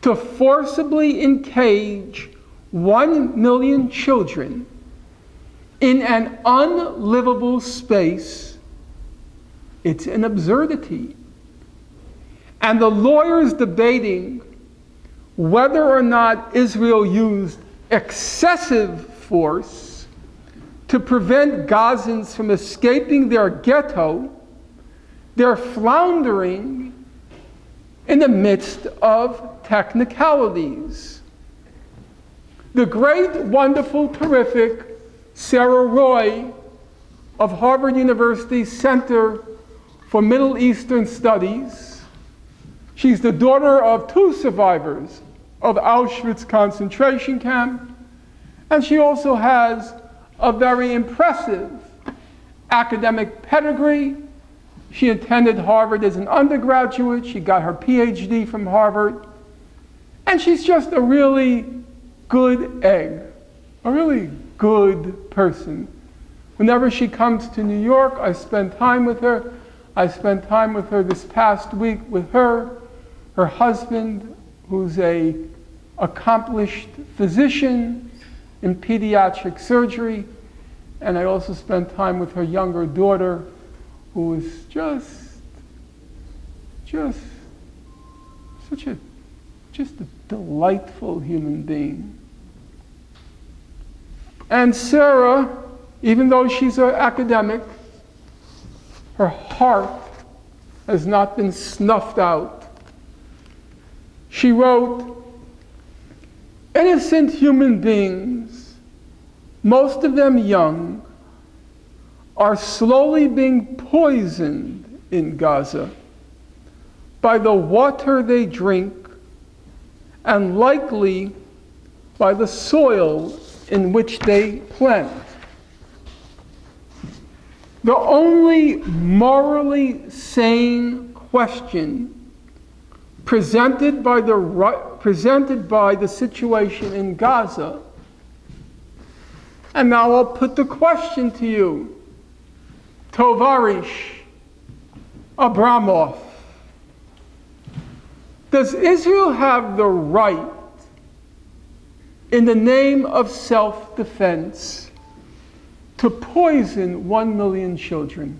to forcibly encage 1 million children in an unlivable space, it's an absurdity. And the lawyers debating whether or not Israel used excessive force to prevent Gazans from escaping their ghetto, they're floundering in the midst of technicalities. The great, wonderful, terrific Sarah Roy of Harvard University's Center for Middle Eastern Studies, she's the daughter of 2 survivors of Auschwitz concentration camp, and she also has a very impressive academic pedigree. She attended Harvard as an undergraduate. She got her PhD from Harvard. And she's just a really good egg, a really good person. Whenever she comes to New York, I spend time with her. I spent time with her this past week with her husband, who's an accomplished physician in pediatric surgery, and I also spent time with her younger daughter, who is just a delightful human being. And Sarah, even though she's an academic, her heart has not been snuffed out. She wrote, "Innocent human beings, most of them young, are slowly being poisoned in Gaza by the water they drink and likely by the soil in which they plant. The only morally sane question presented by the situation in Gaza, and now I'll put the question to you, Tovarish Abramov, does Israel have the right, in the name of self-defense, to poison 1 million children?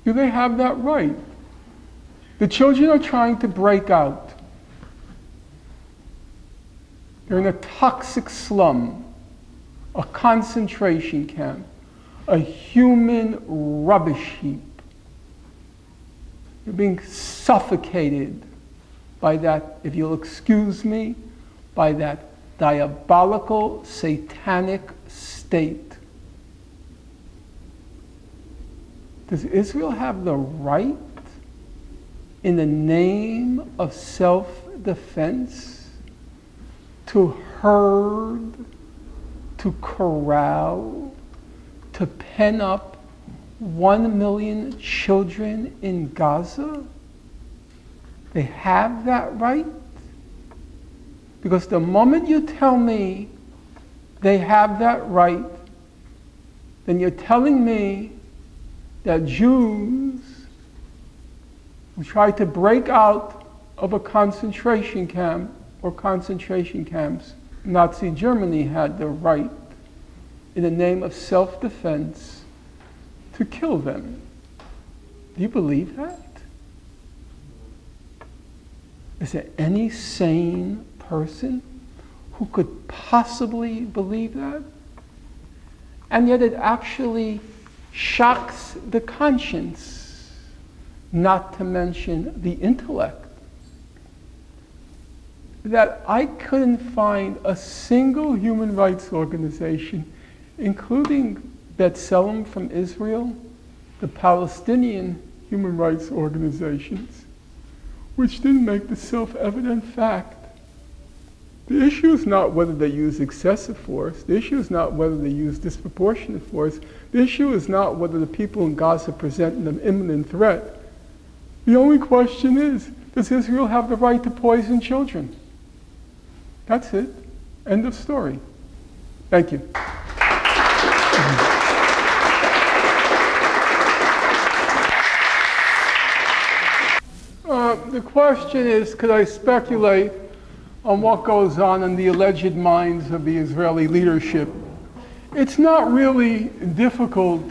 Do they have that right? The children are trying to break out. They're in a toxic slum, a concentration camp, a human rubbish heap. They're being suffocated by that, if you'll excuse me, by that diabolical, satanic state. Does Israel have the right, in the name of self-defense, to herd, to corral, to pen up 1 million children in Gaza? They have that right? Because the moment you tell me they have that right, then you're telling me that Jews who tried to break out of a concentration camp or concentration camps, Nazi Germany had the right, in the name of self-defense, to kill them. Do you believe that? Is there any sane person who could possibly believe that? And yet it actually shocks the conscience, not to mention the intellect, that I couldn't find a single human rights organization, including B'Tselem from Israel, the Palestinian human rights organizations, which didn't make the self-evident fact. The issue is not whether they use excessive force. The issue is not whether they use disproportionate force. The issue is not whether the people in Gaza present an imminent threat. The only question is, does Israel have the right to poison children? That's it. End of story. Thank you. The question is, could I speculate on what goes on in the alleged minds of the Israeli leadership? It's not really difficult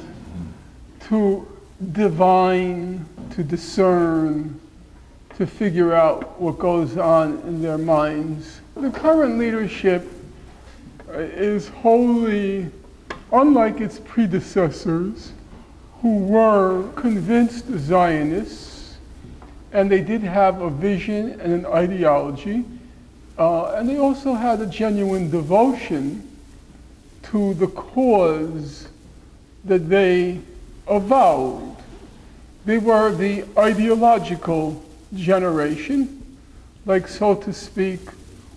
to divine, to discern, to figure out what goes on in their minds. The current leadership is wholly unlike its predecessors, who were convinced Zionists, and they did have a vision and an ideology, and they also had a genuine devotion to the cause that they avowed. They were the ideological generation, like, so to speak,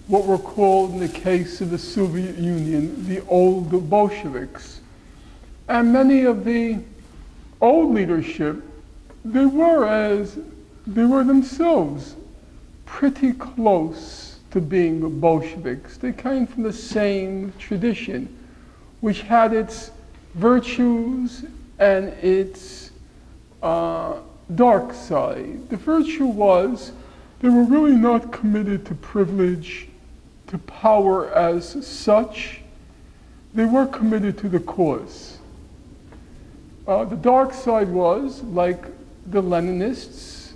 what were called in the case of the Soviet Union, the old Bolsheviks. And many of the old leadership, they were themselves pretty close to being Bolsheviks. They came from the same tradition, which had its virtues and its dark side. The virtue was they were really not committed to privilege, to power as such. They were committed to the cause. The dark side was, like the Leninists,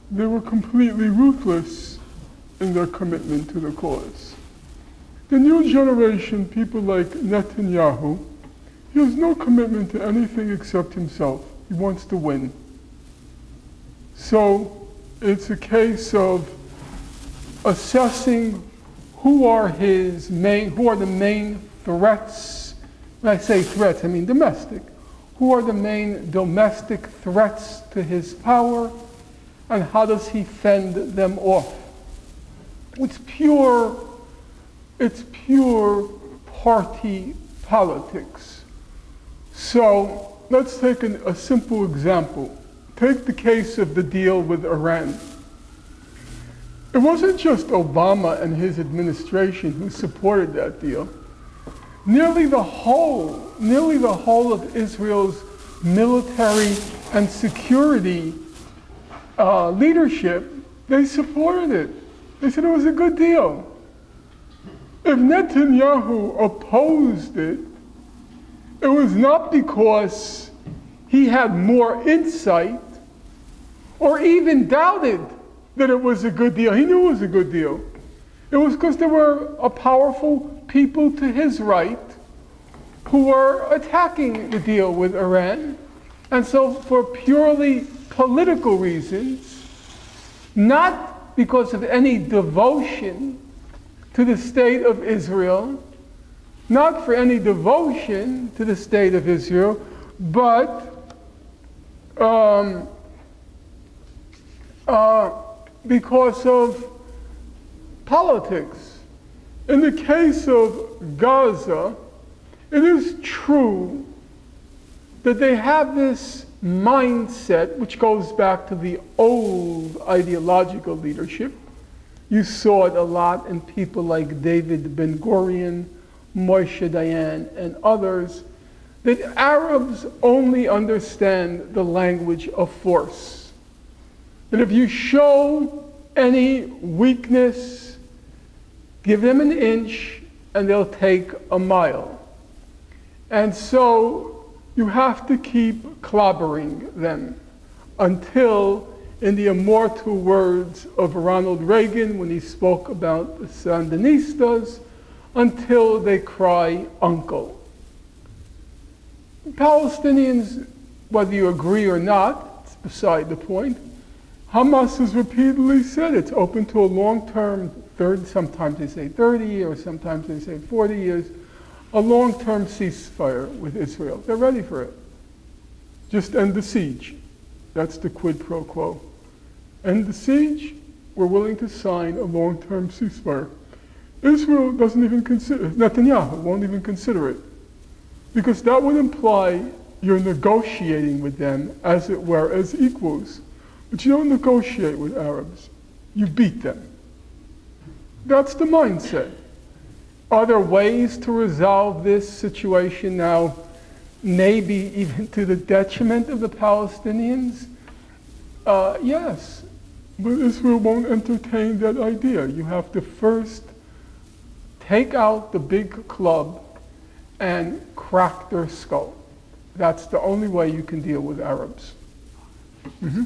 they were completely ruthless in their commitment to the cause. The new generation, people like Netanyahu, he has no commitment to anything except himself. He wants to win. So it's a case of assessing who are the main threats. When I say threats, I mean domestic. Who are the main domestic threats to his power, and how does he fend them off? It's pure party politics. So let's take a simple example. Take the case of the deal with Iran. It wasn't just Obama and his administration who supported that deal. Nearly the whole of Israel's military and security leadership, they supported it. They said it was a good deal. If Netanyahu opposed it, it was not because he had more insight or even doubted that it was a good deal. He knew it was a good deal. It was because there were a powerful people to his right who were attacking the deal with Iran. And so for purely political reasons, not because of any devotion to the state of Israel, not for any devotion to the state of Israel, but because of politics. In the case of Gaza, it is true that they have this mindset which goes back to the old ideological leadership. You saw it a lot in people like David Ben-Gurion, Moshe Dayan, and others, that Arabs only understand the language of force. That if you show any weakness, give them an inch and they'll take a mile. And so you have to keep clobbering them until, in the immortal words of Ronald Reagan when he spoke about the Sandinistas, until they cry uncle. Palestinians, whether you agree or not, it's beside the point. Hamas has repeatedly said it's open to a long-term, sometimes they say 30 or sometimes they say 40 years, a long-term ceasefire with Israel. They're ready for it. Just end the siege. That's the quid pro quo. End the siege, we're willing to sign a long-term ceasefire. Israel doesn't even consider, Netanyahu won't even consider it. Because that would imply you're negotiating with them, as it were, as equals. But you don't negotiate with Arabs. You beat them. That's the mindset. Are there ways to resolve this situation now, maybe even to the detriment of the Palestinians? Yes, but Israel won't entertain that idea. You have to first take out the big club and crack their skull. That's the only way you can deal with Arabs. Mm-hmm.